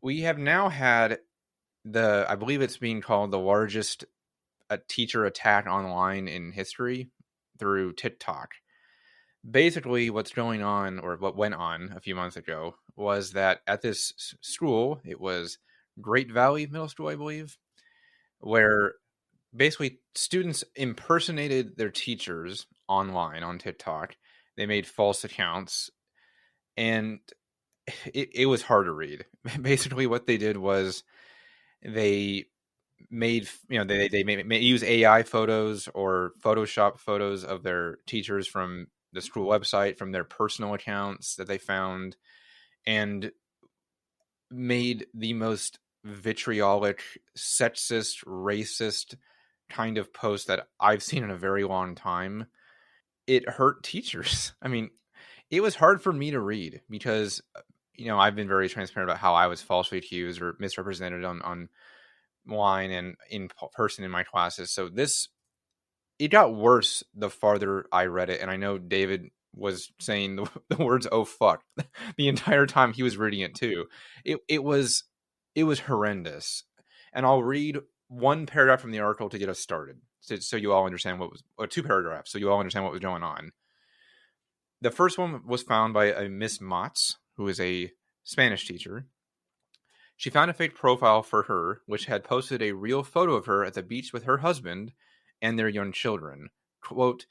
we have now had I believe it's being called the largest teacher attack online in history through TikTok. Basically, what's going on, or what went on a few months ago, was that at this school, it was Great Valley Middle School, I believe, where basically students impersonated their teachers online on TikTok. They made false accounts, and it was hard to read. Basically, what they did was they made they use AI photos or Photoshop photos of their teachers from the school website, from their personal accounts that they found, and made the most vitriolic, sexist, racist kind of post that I've seen in a very long time. It hurt teachers. I mean, it was hard for me to read because, I've been very transparent about how I was falsely accused or misrepresented on line and in person in my classes. So it got worse the farther I read it. And I know David was saying the words "oh fuck" the entire time he was reading it too. It was horrendous. And I'll read one paragraph from the article to get us started, so you all understand or 2 paragraphs, so you all understand what was going on. The first one was found by a Miss Motz, who is a Spanish teacher. She found a fake profile for her, which had posted a real photo of her at the beach with her husband and their young children. Quote,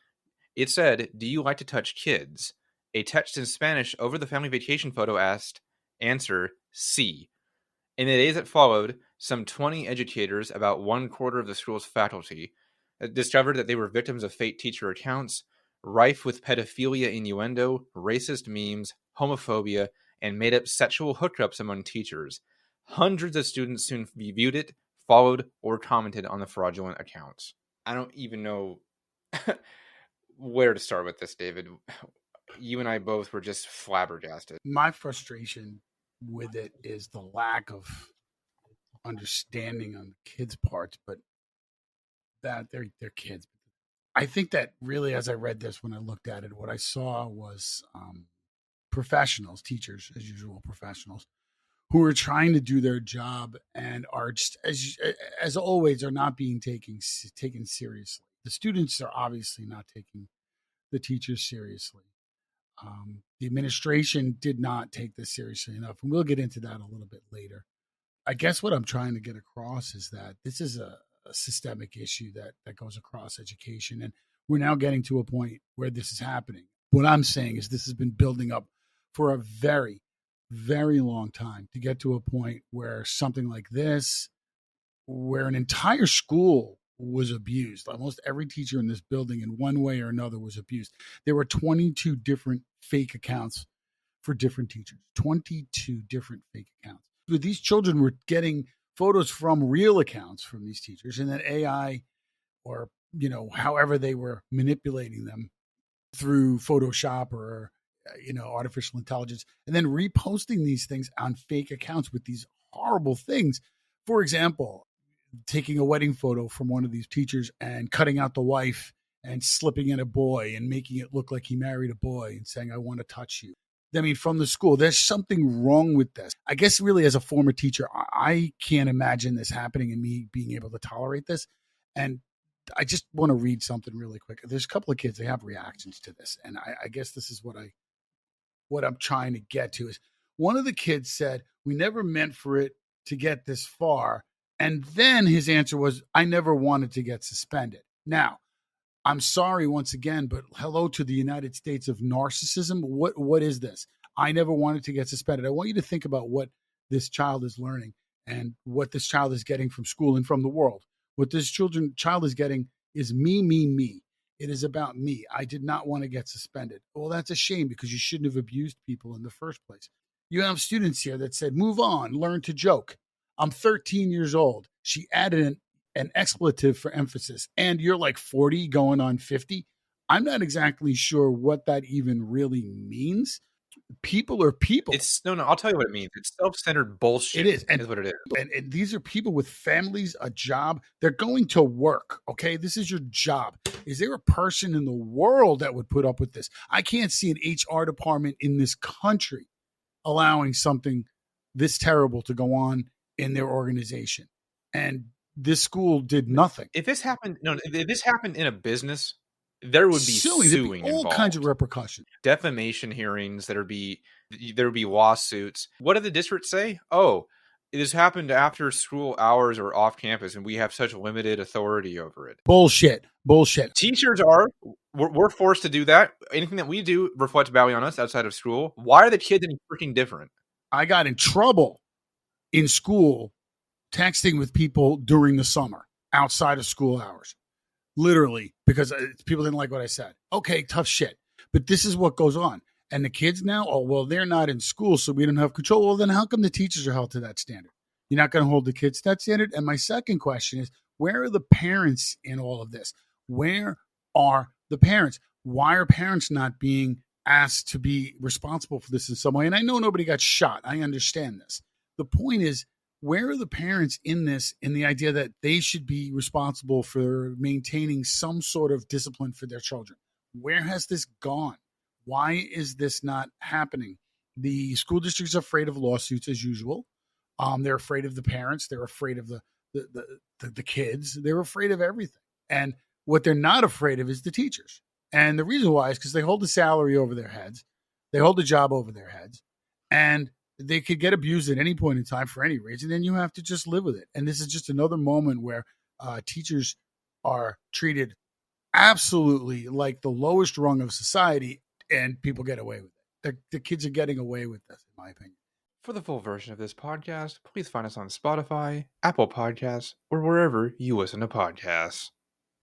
it said, "Do you like to touch kids?" A text in Spanish over the family vacation photo asked, answer, "Sí." In the days that followed, some 20 educators, about 1/4 of the school's faculty, discovered that they were victims of fake teacher accounts, rife with pedophilia innuendo, racist memes, homophobia, and made-up sexual hookups among teachers. Hundreds of students soon viewed it, followed, or commented on the fraudulent accounts. I don't even know where to start with this, David. You and I both were just flabbergasted. My frustration with it is the lack of understanding on the kids' parts, but that they're kids. I think that really, as I read this, when I looked at it, what I saw was professionals, teachers, as usual, professionals who are trying to do their job and are just, as always, are not being taken seriously. The students are obviously not taking the teachers seriously. The administration did not take this seriously enough, and we'll get into that a little bit later. I guess what I'm trying to get across is that this is a systemic issue that goes across education, and we're now getting to a point where this is happening. What I'm saying is this has been building up for a very, very long time to get to a point where something like this, where an entire school was abused. Almost every teacher in this building in one way or another was abused. There were 22 different fake accounts for different teachers, 22 different fake accounts. But these children were getting photos from real accounts from these teachers, and then AI, or, however they were manipulating them through Photoshop or, artificial intelligence, and then reposting these things on fake accounts with these horrible things. For example, taking a wedding photo from one of these teachers and cutting out the wife and slipping in a boy and making it look like he married a boy and saying, "I want to touch you." I mean, from the school, there's something wrong with this. I guess really as a former teacher, I can't imagine this happening and me being able to tolerate this. And I just want to read something really quick. There's a couple of kids, they have reactions to this. And I guess this is what I'm trying to get to is one of the kids said, "We never meant for it to get this far." And then his answer was, "I never wanted to get suspended." Now, I'm sorry once again, but hello to the United States of narcissism. What is this? I never wanted to get suspended. I want you to think about what this child is learning and what this child is getting from school and from the world. What this child is getting is me, me, me. It is about me. I did not want to get suspended. Well, that's a shame because you shouldn't have abused people in the first place. You have students here that said, "Move on, learn to joke." I'm 13 years old. She added an expletive for emphasis, and you're like 40 going on 50. I'm not exactly sure what that even really means. People are people. No, I'll tell you what it means. It's self-centered bullshit. It is. Is what it is. And these are people with families, a job. They're going to work, okay? This is your job. Is there a person in the world that would put up with this? I can't see an HR department in this country allowing something this terrible to go on in their organization. And this school did nothing. If this happened, no, if this happened in a business, there would be There'd be suing all kinds of involved. repercussions. Defamation hearings. There would be lawsuits. What did the district say? Oh, this happened after school hours or off campus, and we have such limited authority over it. Bullshit. Teachers we're forced to do that. Anything that we do reflects badly on us outside of school. Why are the kids any freaking different? I got in trouble in school texting with people during the summer outside of school hours, literally, because people didn't like what I said. Okay, tough shit. But this is what goes on. And the kids now, oh, well, they're not in school, so we don't have control. Well, then how come the teachers are held to that standard? You're not going to hold the kids to that standard? And my second question is, where are the parents in all of this? Where are the parents? Why are parents not being asked to be responsible for this in some way? And I know nobody got shot. I understand this. The point is, where are the parents in this, in the idea that they should be responsible for maintaining some sort of discipline for their children? Where has this gone? Why is this not happening? The school districts are afraid of lawsuits as usual. They're afraid of the parents. They're afraid of the kids. They're afraid of everything. And what they're not afraid of is the teachers. And the reason why is because they hold the salary over their heads. They hold the job over their heads. And they could get abused at any point in time for any reason. And you have to just live with it. And this is just another moment where teachers are treated absolutely like the lowest rung of society, and people get away with it. The kids are getting away with this, in my opinion. For the full version of this podcast, please find us on Spotify, Apple Podcasts, or wherever you listen to podcasts.